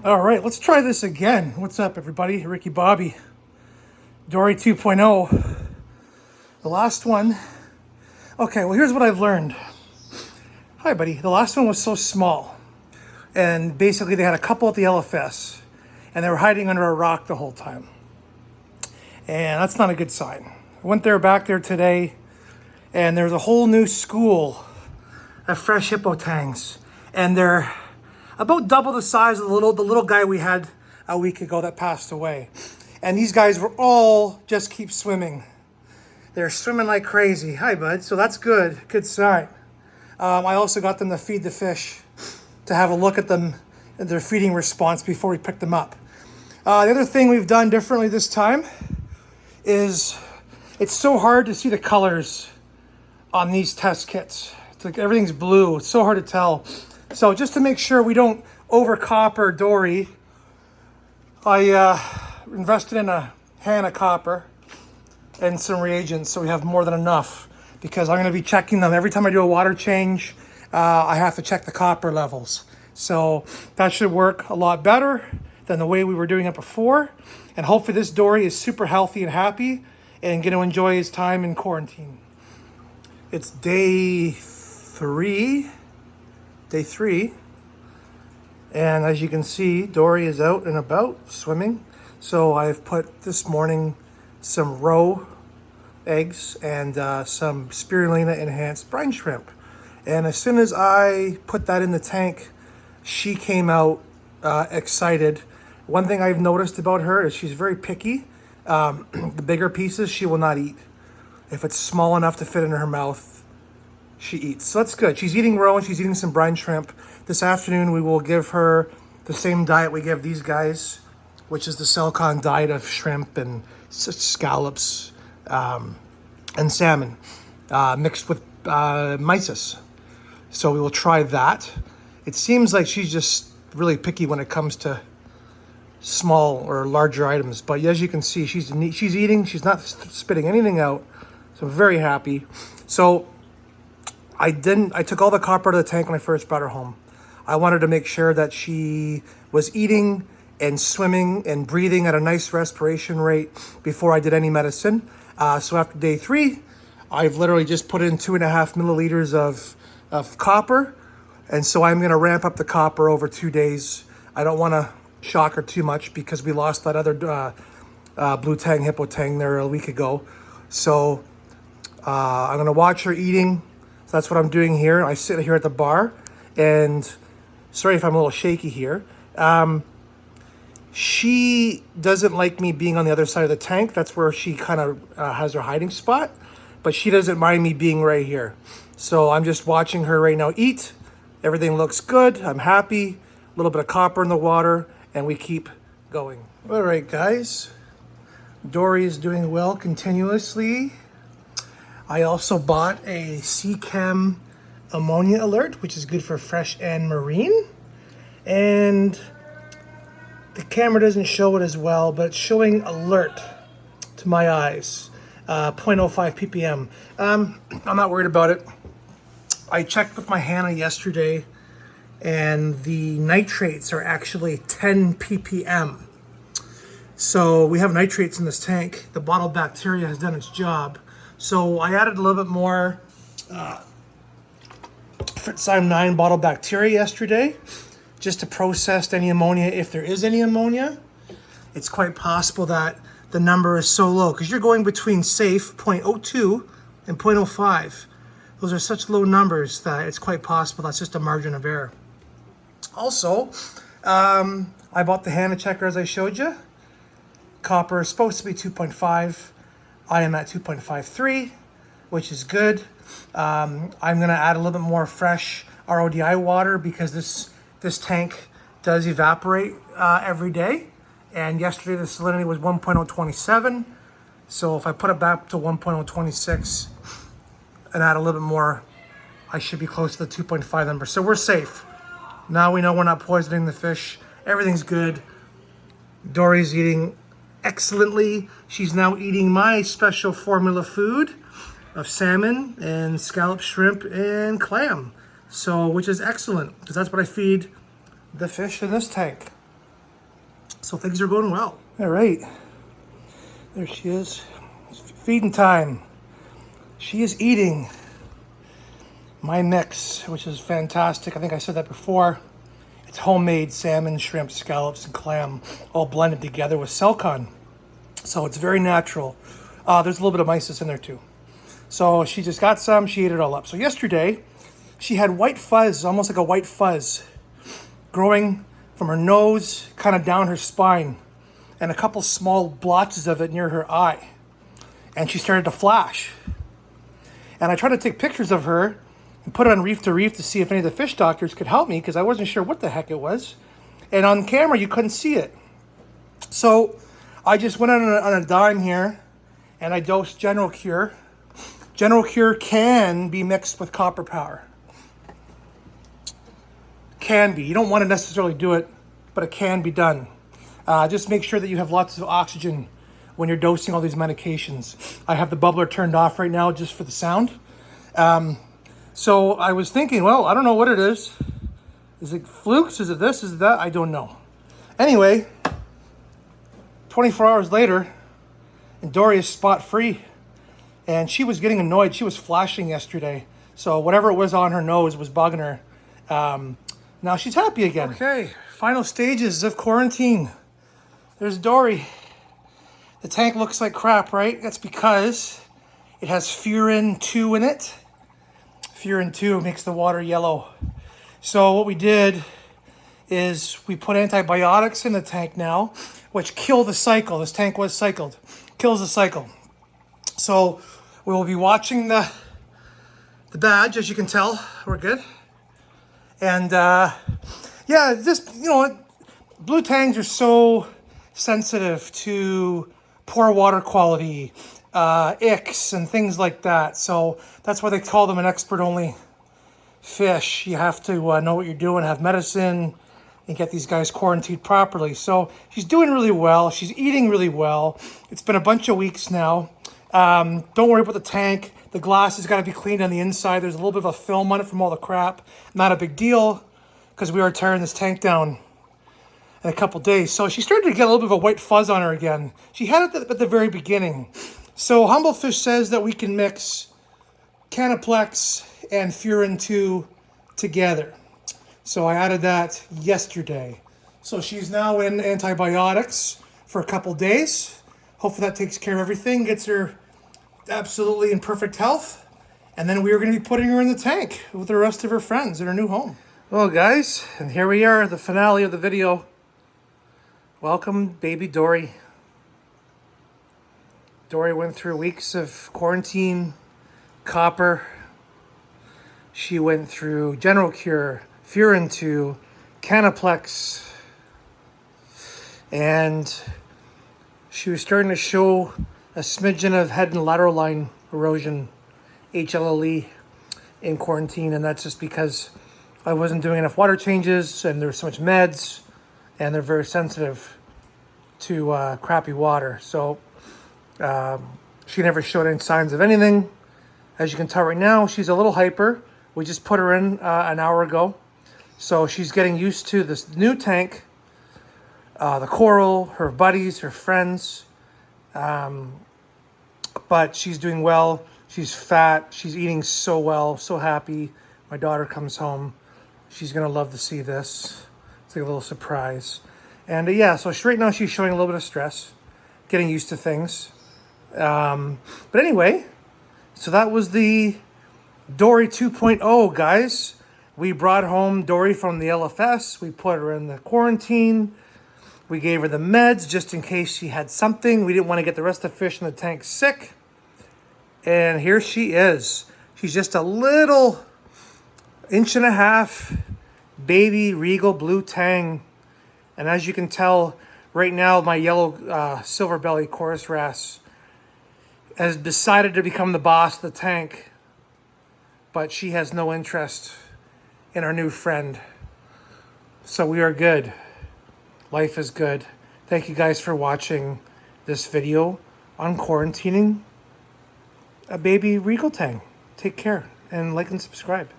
All right, let's try this again. What's up, everybody? Ricky Bobby, Dory 2.0. The last one. Okay, well, here's what I've learned. Hi, buddy. The last one was so small. And basically, they had a couple at the LFS, and they were hiding under a rock the whole time. And that's not a good sign. I went there back there today, and there's a whole new school of fresh hippo tangs. And they're about double the size of the little guy we had a week ago that passed away. And these guys were all just keep swimming. They're swimming like crazy. Hi, bud. So that's good. Good sign. I also got them to feed the fish, to have a look at them, their feeding response before we pick them up. The other thing we've done differently this time is it's so hard to see the colors on these test kits. It's like everything's blue. It's so hard to tell. So just to make sure we don't over copper Dory, I invested in a can of copper and some reagents so we have more than enough, because I'm going to be checking them every time I do a water change. I have to check the copper levels. So that should work a lot better than the way we were doing it before. And hopefully this Dory is super healthy and happy and going to enjoy his time in quarantine. It's day three. And as you can see, Dory is out and about swimming. So I've put this morning some roe eggs and some spirulina enhanced brine shrimp. And as soon as I put that in the tank, she came out excited. One thing I've noticed about her is she's very picky. The bigger pieces she will not eat. If it's small enough to fit in her mouth, she eats. So that's good. She's eating roe and she's eating some brine shrimp. This afternoon we will give her the same diet we give these guys, which is the Celcon diet of shrimp and scallops and salmon mixed with mysis. So we will try that. It seems like she's just really picky when it comes to small or larger items. But as you can see, she's eating. She's not spitting anything out. So I'm very happy. So I took all the copper out of the tank when I first brought her home. I wanted to make sure that she was eating and swimming and breathing at a nice respiration rate before I did any medicine. So after day 3, I've literally just put in 2.5 milliliters of copper. And so I'm going to ramp up the copper over 2 days. I don't want to shock her too much because we lost that other blue tang, hippo tang there a week ago. So I'm going to watch her eating. So that's what I'm doing here. I sit here at the bar, and sorry if I'm a little shaky here. She doesn't like me being on the other side of the tank. That's where she kind of has her hiding spot, but she doesn't mind me being right here. So I'm just watching her right now eat. Everything looks good. I'm happy. A little bit of copper in the water, and we keep going. All right, guys. Dory is doing well continuously. I also bought a Seachem ammonia alert, which is good for fresh and marine. And the camera doesn't show it as well, but it's showing alert to my eyes, 0.05 ppm. I'm not worried about it. I checked with my Hannah yesterday, and the nitrates are actually 10 ppm. So we have nitrates in this tank. The bottle bacteria has done its job. So I added a little bit more Fritzyme 9 bottle bacteria yesterday, just to process any ammonia if there is any ammonia. It's quite possible that the number is so low, because you're going between safe 0.02 and 0.05. Those are such low numbers that it's quite possible that's just a margin of error. Also, I bought the Hannah checker as I showed you. Copper is supposed to be 2.5. I am at 2.53, which is good. I'm going to add a little bit more fresh RODI water because this tank does evaporate every day. And yesterday the salinity was 1.027. So if I put it back to 1.026 and add a little bit more, I should be close to the 2.5 number. So we're safe. Now we know we're not poisoning the fish. Everything's good. Dory's eating excellently. She's now eating my special formula food of salmon and scallop shrimp and clam. So, which is excellent because that's what I feed the fish in this tank. So things are going well. All right. There she is. It's feeding time. She is eating my mix, which is fantastic. I think I said that before. It's homemade salmon, shrimp, scallops, and clam, all blended together with Selcon. So it's very natural. There's a little bit of mysis in there too. So she just got some, she ate it all up. So yesterday, she had white fuzz, almost like a white fuzz, growing from her nose, kind of down her spine, and a couple small blotches of it near her eye. And she started to flash. And I tried to take pictures of her and put it on Reef to Reef to see if any of the fish doctors could help me, because I wasn't sure what the heck it was. And on camera, you couldn't see it. So I just went on a dime here, and I dosed General Cure. General Cure can be mixed with Copper Power. Can be. You don't want to necessarily do it, but it can be done. Just make sure that you have lots of oxygen when you're dosing all these medications. I have the bubbler turned off right now just for the sound. So I was thinking, well, I don't know what it is. Is it flukes? Is it this? Is it that? I don't know. Anyway, 24 hours later, and Dory is spot free. And she was getting annoyed. She was flashing yesterday. So whatever it was on her nose was bugging her. Now she's happy again. Okay, final stages of quarantine. There's Dory. The tank looks like crap, right? That's because it has furan 2 in it. Furan 2 makes the water yellow. So what we did is we put antibiotics in the tank now, which kill the cycle. This tank was cycled. Kills the cycle. So we will be watching the badge. As you can tell, we're good. And yeah, just, you know, blue tangs are so sensitive to poor water quality, icks and things like that. So that's why they call them an expert-only fish. You have to know what you're doing, have medicine, and get these guys quarantined properly. So she's doing really well. She's eating really well. It's been a bunch of weeks now. Don't worry about the tank. The glass has got to be cleaned on the inside. There's a little bit of a film on it from all the crap. Not a big deal, because we are tearing this tank down in a couple days. So she started to get a little bit of a white fuzz on her again. She had it at the very beginning. So Humble Fish says that we can mix Canaplex and Furan 2 together. So I added that yesterday. So she's now in antibiotics for a couple days. Hopefully that takes care of everything, gets her absolutely in perfect health. And then we are going to be putting her in the tank with the rest of her friends in her new home. Well, guys, and here we are, the finale of the video. Welcome, baby Dory. Dory went through weeks of quarantine, copper. She went through General Cure, Furan 2, Canaplex, and she was starting to show a smidgen of head and lateral line erosion, HLLE, in quarantine, and that's just because I wasn't doing enough water changes, and there was so much meds, and they're very sensitive to crappy water. So she never showed any signs of anything. As you can tell right now, she's a little hyper. We just put her in an hour ago. So she's getting used to this new tank, the coral, her buddies, her friends. But she's doing well. She's fat. She's eating so well, so happy. My daughter comes home. She's going to love to see this. It's like a little surprise. And yeah, so right now she's showing a little bit of stress, getting used to things. But anyway, so that was the Dory 2.0, guys. We brought home Dory from the LFS. We put her in the quarantine. We gave her the meds just in case she had something. We didn't want to get the rest of the fish in the tank sick. And here she is. She's just a little 1.5 inch baby regal blue tang. And as you can tell right now, my yellow silver belly chorus wrasse has decided to become the boss of the tank. But she has no interest in our new friend. So we are good. Life is good. Thank you guys for watching this video on quarantining a baby regal tang. Take care and like and subscribe.